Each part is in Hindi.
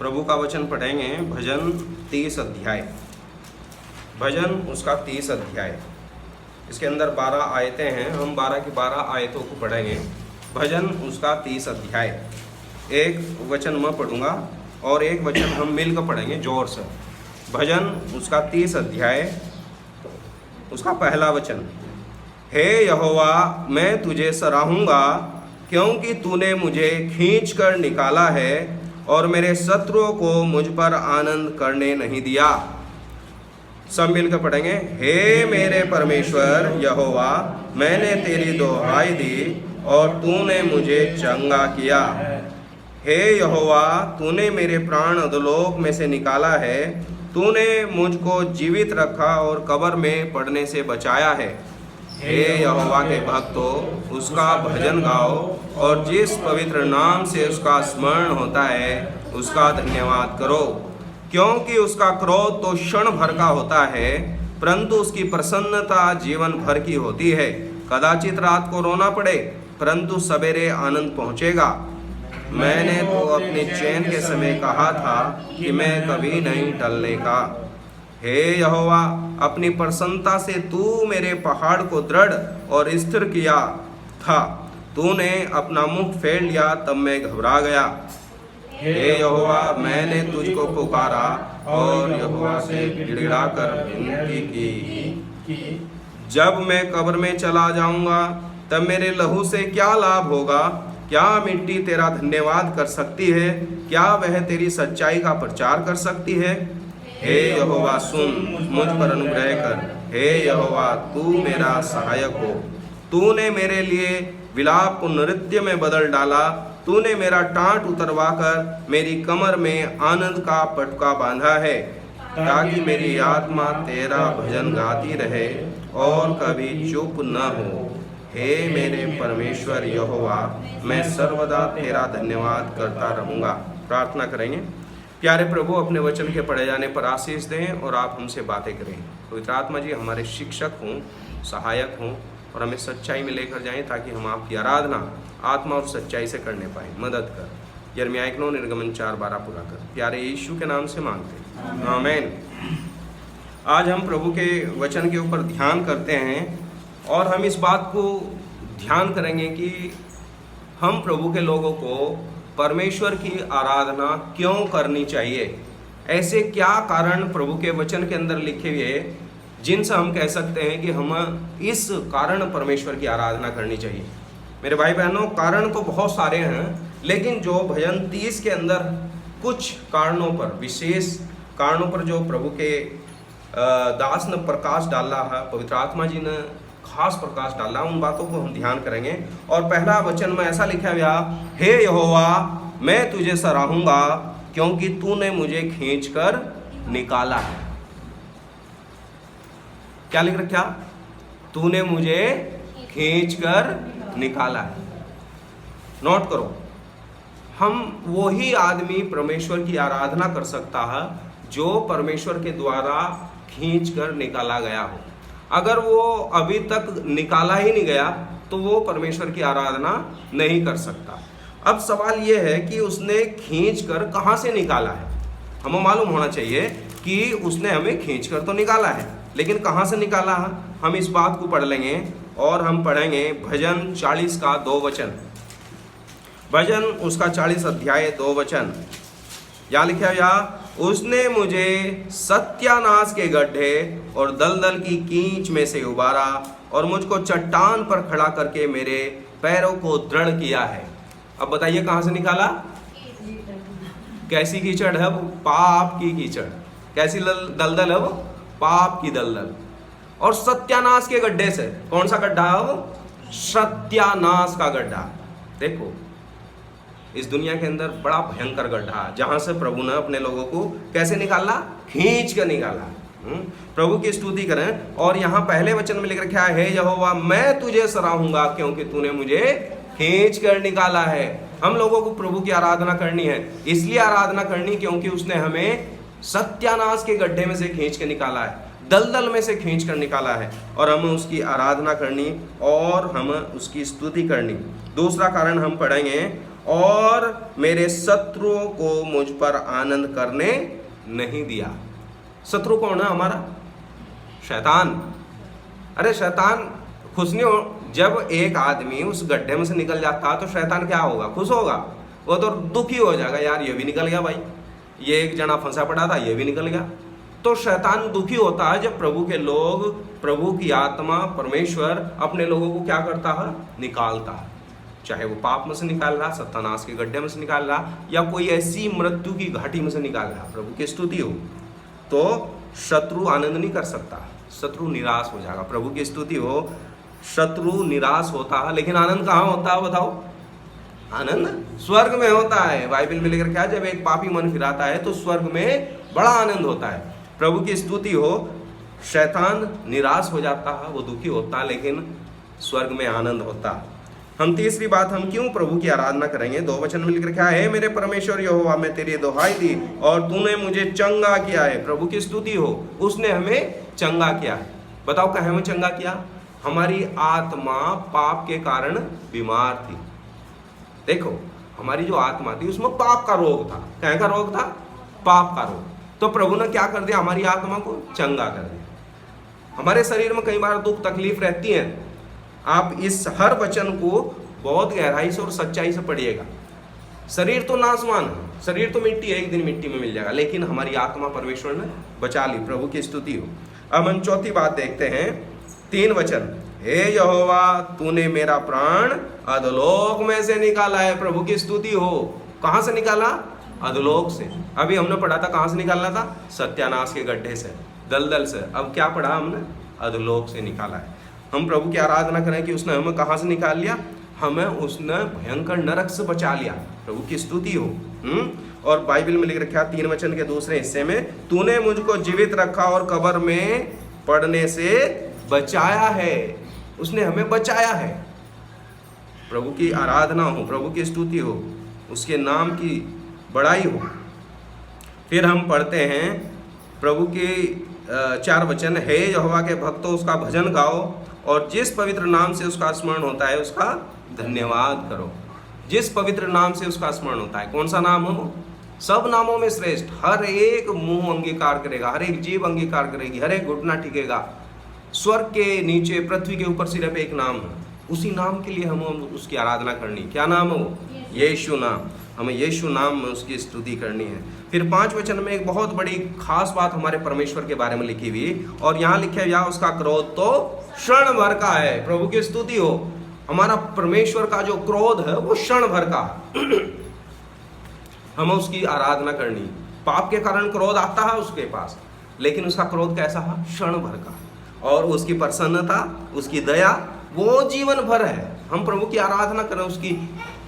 प्रभु का वचन पढ़ेंगे भजन 30 अध्याय। भजन उसका 30 अध्याय, इसके अंदर 12 आयतें हैं। हम 12 की 12 आयतों को पढ़ेंगे। भजन उसका 30 अध्याय। एक वचन मैं पढ़ूंगा और एक वचन हम मिलकर पढ़ेंगे जोर से। भजन उसका 30 अध्याय, उसका पहला वचन। हे यहोवा, मैं तुझे सराहूंगा क्योंकि तूने मुझे खींच कर निकाला है और मेरे शत्रुओं को मुझ पर आनंद करने नहीं दिया। सब मिलकर पढ़ेंगे। हे मेरे परमेश्वर यहोवा, मैंने तेरी दुहाई दी और तूने मुझे चंगा किया। हे यहोवा, तूने मेरे प्राण अधोलोक में से निकाला है। तूने मुझको जीवित रखा और कब्र में पड़ने से बचाया है। हे यहोवा के भक्तों, उसका भजन गाओ और जिस पवित्र नाम से उसका स्मरण होता है उसका धन्यवाद करो। क्योंकि उसका क्रोध तो क्षण भर का होता है, परंतु उसकी प्रसन्नता जीवन भर की होती है। कदाचित रात को रोना पड़े, परंतु सवेरे आनंद पहुँचेगा। मैंने तो अपने चैन के समय कहा था कि मैं कभी नहीं टलने का। हे यहोवा, अपनी प्रसन्नता से तू मेरे पहाड़ को दृढ़ और स्थिर किया था। तूने अपना मुख फेर लिया, तब मैं घबरा गया। हे यहोवा, मैंने तुझको पुकारा और यहोवा से गिड़गिड़ा कर विनती की। जब मैं कब्र में चला जाऊंगा तब मेरे लहू से क्या लाभ होगा? क्या मिट्टी तेरा धन्यवाद कर सकती है? क्या वह तेरी सच्चाई का प्रचार कर सकती है? हे यहोवा, सुन, मुझ पर अनुग्रह कर। हे यहोवा, तू मेरा सहायक हो। तूने मेरे लिए विलाप को नृत्य में बदल डाला। तूने मेरा टाट उतरवा कर मेरी कमर में आनंद का पटका बांधा है, ताकि मेरी आत्मा तेरा भजन गाती रहे और कभी चुप न हो। हे मेरे परमेश्वर यहोवा, मैं सर्वदा तेरा धन्यवाद करता रहूँगा। प्रार्थना करेंगे। प्यारे प्रभु, अपने वचन के पढ़े जाने पर आशीष दें और आप हमसे बातें करें। पवित्र आत्मा जी हमारे शिक्षक हों, सहायक हों और हमें सच्चाई में लेकर जाएं, ताकि हम आपकी आराधना आत्मा और सच्चाई से करने पाएं। मदद कर। यिर्मयाह 9 निर्गमन 4:12 पूरा कर। प्यारे यीशु के नाम से मांगते हैं, आमीन। आज हम प्रभु के वचन के ऊपर ध्यान करते हैं और हम इस बात को ध्यान करेंगे कि हम प्रभु के लोगों को परमेश्वर की आराधना क्यों करनी चाहिए। ऐसे क्या कारण प्रभु के वचन के अंदर लिखे हुए जिनसे हम कह सकते हैं कि हम इस कारण परमेश्वर की आराधना करनी चाहिए। मेरे भाई बहनों, कारण तो बहुत सारे हैं, लेकिन जो भजन 30 के अंदर कुछ कारणों पर, विशेष कारणों पर जो प्रभु के दास ने प्रकाश डाला है, पवित्र आत्मा जी ने खास प्रकाश डाला, उन बातों को हम ध्यान करेंगे। और पहला वचन में ऐसा लिखा गया, हे यहोवा, मैं तुझे सराहूंगा क्योंकि तूने मुझे खींचकर निकाला है। क्या लिख रखा? तूने मुझे खींचकर निकाला है। नोट करो, हम वही आदमी परमेश्वर की आराधना कर सकता है जो परमेश्वर के द्वारा खींचकर निकाला गया हो। अगर वो अभी तक निकाला ही नहीं गया तो वो परमेश्वर की आराधना नहीं कर सकता। अब सवाल ये है कि उसने खींचकर कहाँ से निकाला है। हमें मालूम होना चाहिए कि उसने हमें खींचकर तो निकाला है, लेकिन कहाँ से निकाला है, हम इस बात को पढ़ लेंगे। और हम पढ़ेंगे भजन 40 का 2 वचन। भजन उसका 40 अध्याय 2 वचन। या लिखा या, उसने मुझे सत्यानाश के गड्ढे और दलदल की कीच में से उबारा और मुझको चट्टान पर खड़ा करके मेरे पैरों को दृढ़ किया है। अब बताइए कहाँ से निकाला? कैसी कीचड़ है वो? पाप की कीचड़। कैसी दलदल है वो? पाप की दलदल। और सत्यानाश के गड्ढे से, कौन सा गड्ढा है वो? सत्यानाश का गड्ढा। देखो, इस दुनिया के अंदर बड़ा भयंकर गड्ढा है, जहां से प्रभु ने अपने लोगों को कैसे निकाला? खींच कर निकाला। प्रभु की स्तुति करें। और यहाँ पहले वचन में लिख रखा है, हे यहोवा, मैं तुझे सराहूंगा क्योंकि तूने मुझे खींच कर निकाला है। हम लोगों को प्रभु की आराधना करनी है, इसलिए आराधना करनी क्योंकि उसने हमें सत्यानाश के गड्ढे में से खींच कर निकाला है, दलदल में से खींच कर निकाला है, और हमें उसकी आराधना करनी और हम उसकी स्तुति करनी। दूसरा कारण हम पढ़ेंगे, और मेरे शत्रुओं को मुझ पर आनंद करने नहीं दिया। शत्रु कौन है हमारा? शैतान। अरे शैतान खुश नहीं हो, जब एक आदमी उस गड्ढे में से निकल जाता तो शैतान क्या होगा? खुश होगा? वो तो दुखी हो जाएगा, यार ये भी निकल गया भाई, ये एक जना फंसा पड़ा था ये भी निकल गया। तो शैतान दुखी होता है जब प्रभु के लोग, प्रभु की आत्मा, परमेश्वर अपने लोगों को क्या करता है? निकालता है। चाहे वो पाप में से निकाल रहा, सत्यानाश के गड्ढे में से निकाल रहा, या कोई ऐसी मृत्यु की घाटी में से निकाल रहा। प्रभु की स्तुति हो। तो शत्रु आनंद नहीं कर सकता, शत्रु निराश हो जाएगा। प्रभु की स्तुति हो। शत्रु निराश होता है, लेकिन आनंद कहाँ होता है बताओ? आनंद स्वर्ग में होता है। बाइबल में लेकर क्या, जब एक पापी मन फिराता है तो स्वर्ग में बड़ा आनंद होता है। प्रभु की स्तुति हो। शैतान निराश हो जाता है, वो दुखी होता है, लेकिन स्वर्ग में आनंद होता है। हम तीसरी बात, हम क्यों प्रभु की आराधना करेंगे? 2 वचन में लिख रखा है, मेरे परमेश्वर यहोवा, मैं तेरी दुहाई दी और तूने मुझे चंगा किया है। प्रभु की स्तुति हो, उसने हमें चंगा किया है। बताओ कहाँ हमें चंगा किया? हमारी आत्मा पाप के कारण बीमार थी। देखो हमारी जो आत्मा थी उसमें पाप का रोग था। कहाँ का रोग था? पाप का रोग। तो प्रभु ने क्या कर दिया? हमारी आत्मा को चंगा कर दिया। हमारे शरीर में कई बार दुख तकलीफ रहती है। आप इस हर वचन को बहुत गहराई से और सच्चाई से पढ़िएगा। शरीर तो नासवान है, शरीर तो मिट्टी है, एक दिन मिट्टी में मिल जाएगा, लेकिन हमारी आत्मा परमेश्वर ने बचा ली। प्रभु की स्तुति हो। अब हम चौथी बात देखते हैं, 3 वचन। हे यहोवा, तूने मेरा प्राण अधोलोक में से निकाला है। प्रभु की स्तुति हो। कहाँ से निकाला? अधोलोक से। अभी हमने पढ़ा था कहाँ से निकालना था? सत्यानाश के गड्ढे से, दलदल से। अब क्या पढ़ा हमने? अधोलोक से निकाला है। हम प्रभु की आराधना करें कि उसने हमें कहाँ से निकाल लिया? हमें उसने भयंकर नरक से बचा लिया। प्रभु की स्तुति हो। और बाइबल में लिख रखा 3 वचन के दूसरे हिस्से में, तूने मुझको जीवित रखा और कब्र में पड़ने से बचाया है। उसने हमें बचाया है। प्रभु की आराधना हो, प्रभु की स्तुति हो, उसके नाम की बड़ाई हो। फिर हम पढ़ते हैं प्रभु के 4 वचन। हे यहोवा के भक्तों, उसका भजन गाओ और जिस पवित्र नाम से उसका स्मरण होता है उसका धन्यवाद करो। जिस पवित्र नाम से उसका स्मरण होता है, कौन सा नाम हो? सब नामों में श्रेष्ठ। हर एक मुंह अंगीकार करेगा, हर एक जीव अंगीकार करेगी, हर एक घुटना टिकेगा। स्वर्ग के नीचे, पृथ्वी के ऊपर सिर्फ एक नाम है, उसी नाम के लिए हम उसकी आराधना करनी। क्या नाम हो? यीशु नाम। हमें यीशु नाम में उसकी स्तुति करनी है। फिर 5 वचन में एक बहुत बड़ी खास बात हमारे परमेश्वर के बारे में लिखी हुई, और यहाँ लिखे हुआ उसका क्रोध तो क्षण भर का है। प्रभु की स्तुति हो। हमारा परमेश्वर का जो क्रोध है वो क्षण भर का है। हमें उसकी आराधना करनी। पाप के कारण क्रोध आता है उसके पास, लेकिन उसका क्रोध कैसा है? क्षण भर का। और उसकी प्रसन्नता, उसकी दया वो जीवन भर है। हम प्रभु की आराधना करें, उसकी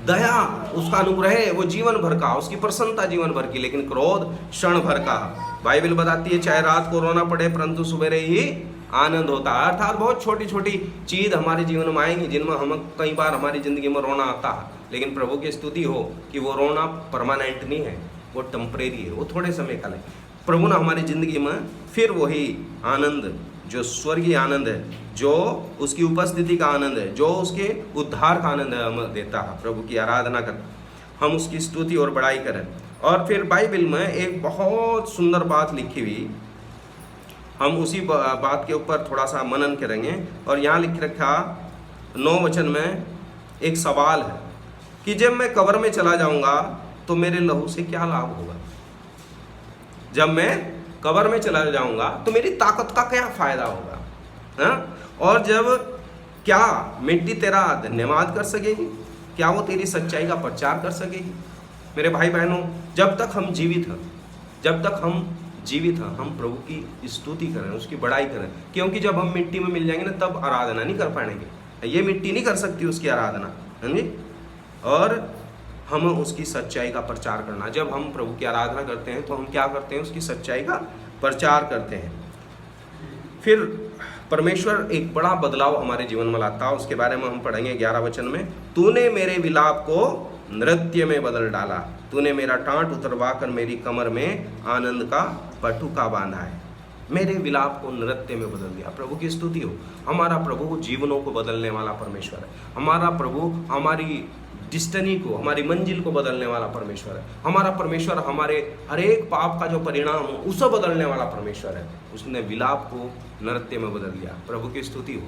दया, उसका अनुग्रह वो जीवन भर का, उसकी प्रसन्नता जीवन भर की, लेकिन क्रोध क्षण भर का। बाइबल बताती है चाहे रात को रोना पड़े परंतु सवेरे ही आनंद होता है। अर्थात बहुत छोटी छोटी चीज हमारे जीवन में आएंगी जिनमें हम कई बार हमारी जिंदगी में रोना आता है, लेकिन प्रभु की स्तुति हो कि वो रोना परमानेंट नहीं है, वो टेम्परेरी है, वो थोड़े समय का है। प्रभु ने हमारी जिंदगी में फिर वही आनंद, जो स्वर्गीय आनंद है, जो उसकी उपस्थिति का आनंद है, जो उसके उद्धार का आनंद है, हमें देता है। प्रभु की आराधना कर, हम उसकी स्तुति और बड़ाई करें। और फिर बाइबल में एक बहुत सुंदर बात लिखी हुई, हम उसी बात के ऊपर थोड़ा सा मनन करेंगे। और यहाँ लिख रखा 9 वचन में एक सवाल है कि जब मैं कब्र में चला जाऊंगा तो मेरे लहू से क्या लाभ होगा? जब मैं कब्र में चला जाऊंगा तो मेरी ताकत का क्या फायदा होगा? हाँ? और जब क्या मिट्टी तेरा धन्यवाद कर सकेगी? क्या वो तेरी सच्चाई का प्रचार कर सकेगी? मेरे भाई बहनों, जब तक हम जीवित हैं, जब तक हम जीवित हैं, हम प्रभु की स्तुति करें, उसकी बड़ाई करें, क्योंकि जब हम मिट्टी में मिल जाएंगे ना तब आराधना नहीं कर पाएंगे। ये मिट्टी नहीं कर सकती उसकी आराधना, है जी। और हमें उसकी सच्चाई का प्रचार करना। जब हम प्रभु की आराधना करते हैं तो हम क्या करते हैं? उसकी सच्चाई का प्रचार करते हैं। फिर परमेश्वर एक बड़ा बदलाव हमारे जीवन में लाता है, उसके बारे में हम पढ़ेंगे 11 वचन में। तूने मेरे विलाप को नृत्य में बदल डाला, तूने मेरा टाँट उतरवा कर मेरी कमर में आनंद का पटुका बांधा है। मेरे विलाप को नृत्य में बदल दिया। प्रभु की स्तुति हो। हमारा प्रभु जीवनों को बदलने वाला परमेश्वर है। हमारा प्रभु हमारी डिस्टनी को, हमारी मंजिल को बदलने वाला परमेश्वर है। हमारा परमेश्वर हमारे हर एक पाप का जो परिणाम हो उसे बदलने वाला परमेश्वर है। उसने विलाप को नृत्य में बदल दिया। प्रभु की स्तुति हो,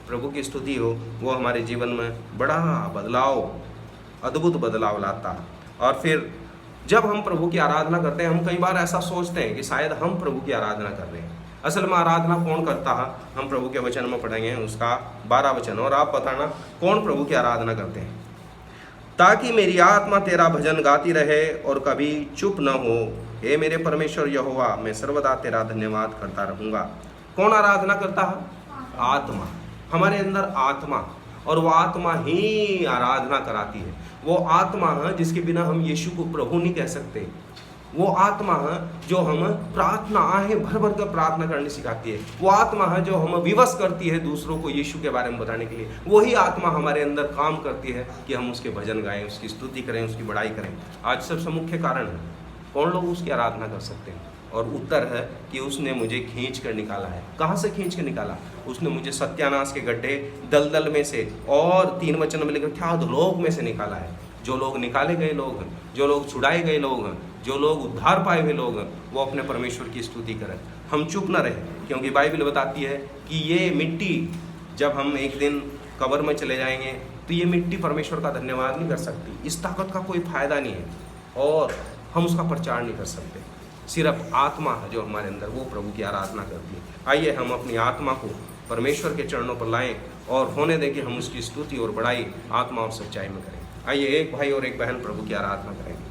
प्रभु की स्तुति हो। वो हमारे जीवन में बड़ा बदलाव, अद्भुत बदलाव लाता है। और फिर जब हम प्रभु की आराधना करते हैं, हम कई बार ऐसा सोचते हैं कि शायद हम प्रभु की आराधना कर रहे हैं। असल में आराधना कौन करता है? हम प्रभु के वचन में पढ़ेंगे उसका 12 वचन। और आप बताना कौन प्रभु की आराधना करते हैं? ताकि मेरी आत्मा तेरा भजन गाती रहे और कभी चुप न हो। हे मेरे परमेश्वर यहोवा, मैं सर्वदा तेरा धन्यवाद करता रहूँगा। कौन आराधना करता है? आत्मा। हमारे अंदर आत्मा, और वो आत्मा ही आराधना कराती है। वो आत्मा है जिसके बिना हम यीशु को प्रभु नहीं कह सकते। वो आत्मा है जो हम प्रार्थना आहें भर भर कर प्रार्थना करनी सिखाती है। वो आत्मा है जो हम विवश करती है दूसरों को यीशु के बारे में बताने के लिए। वही आत्मा हमारे अंदर काम करती है कि हम उसके भजन गाएं, उसकी स्तुति करें, उसकी बड़ाई करें। आज सबसे मुख्य कारण है कौन लोग उसकी आराधना कर सकते हैं? और उत्तर है कि उसने मुझे खींच कर निकाला है। कहाँ से खींच कर निकाला? उसने मुझे सत्यानाश के गड्ढे दलदल में से, और 3 वचन में लिखा क्या, अधोलोक में से निकाला है। जो लोग निकाले गए लोग हैं, जो लोग छुड़ाए गए लोग हैं, जो लोग उद्धार पाए हुए लोग हैं, वो अपने परमेश्वर की स्तुति करें। हम चुप न रहें, क्योंकि बाइबल बताती है कि ये मिट्टी जब हम एक दिन कब्र में चले जाएंगे तो ये मिट्टी परमेश्वर का धन्यवाद नहीं कर सकती। इस ताकत का कोई फायदा नहीं है और हम उसका प्रचार नहीं कर सकते। सिर्फ आत्मा है जो हमारे अंदर, वो प्रभु की आराधना करती है। आइए हम अपनी आत्मा को परमेश्वर के चरणों पर लाएं और होने दें कि हम उसकी स्तुति और बड़ाई आत्मा और सच्चाई में करें। आइए एक भाई और एक बहन प्रभु की आराधना करेंगे।